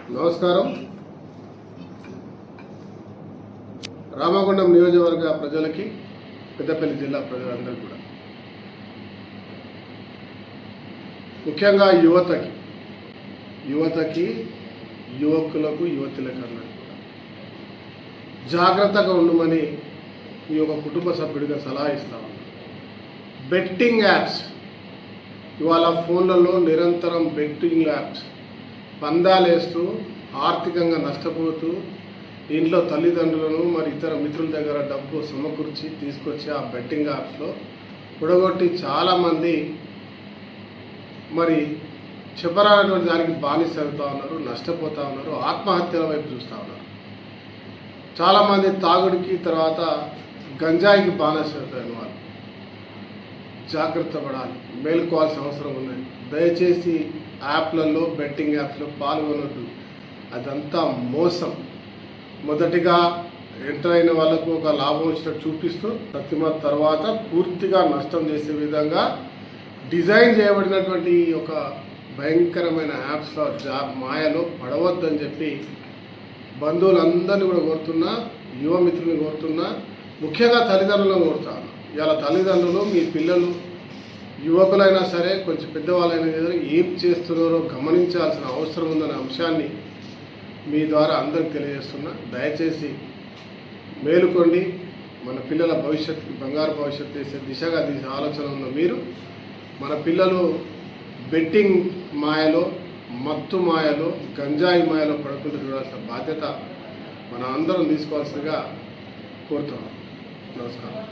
నమస్కారం. రామగుండం నియోజకవర్గ ప్రజలకి, పెద్దపల్లి జిల్లా ప్రజలందరికీ కూడా, ముఖ్యంగా యువతకి యువకులకు యువతులకు అందరికీ కూడా జాగ్రత్తగా ఉండమని మీ యొక్క కుటుంబ సభ్యుడిగా సలహా ఇస్తాను. బెట్టింగ్ యాప్స్, ఇవాళ ఫోన్లలో నిరంతరం బెట్టింగ్ యాప్స్ పందాలేస్తూ ఆర్థికంగా నష్టపోతూ ఇంట్లో తల్లిదండ్రులను మరి ఇతర మిత్రుల దగ్గర డబ్బు సమకూర్చి తీసుకొచ్చి ఆ బెట్టింగ్ యాప్స్లో కూడగొట్టి చాలామంది మరి చెప్పరానటువంటి దానికి బానిస అవుతూ ఉన్నారు, నష్టపోతూ ఉన్నారు, ఆత్మహత్యల వైపు చూస్తూ ఉన్నారు. చాలామంది తాగుడికి తర్వాత గంజాయికి బానిస అవుతారు. వాళ్ళు జాగ్రత్త పడాలి, మేలుకోవాల్సిన అవసరం ఉన్నది. దయచేసి యాప్లలో, బెట్టింగ్ యాప్స్లో పాల్గొనొద్దు. అదంతా మోసం. మొదటిగా ఎంటర్ అయిన వాళ్ళకు ఒక లాభం వచ్చినట్టు చూపిస్తూ తర్వాత పూర్తిగా నష్టం చేసే విధంగా డిజైన్ చేయబడినటువంటి ఒక భయంకరమైన యాప్స్లో మాయలో పడవద్దని చెప్పి బంధువులందరినీ కూడా కోరుతున్నా, యువ మిత్రులను కోరుతున్నా, ముఖ్యంగా తల్లిదండ్రులను కోరుతాను. ఇలా తల్లిదండ్రులు మీ పిల్లలు యువకులైనా సరే, కొంచెం పెద్దవాళ్ళైనా సరే ఏం చేస్తున్నారో గమనించాల్సిన అవసరం ఉందనే అంశాన్ని మీ ద్వారా అందరికి తెలియజేస్తున్నా. దయచేసి మేలుకోండి. మన పిల్లల భవిష్యత్తుకి బంగారు భవిష్యత్తు చేసే దిశగా తీసే ఆలోచన ఉన్న మీరు, మన పిల్లలు బెట్టింగ్ మాయలో, మత్తు మాయలో, గంజాయి మాయలో పడుకుంటూ చూడాల్సిన బాధ్యత మన అందరం తీసుకోవాల్సిందిగా కోరుతున్నాం. నమస్కారం.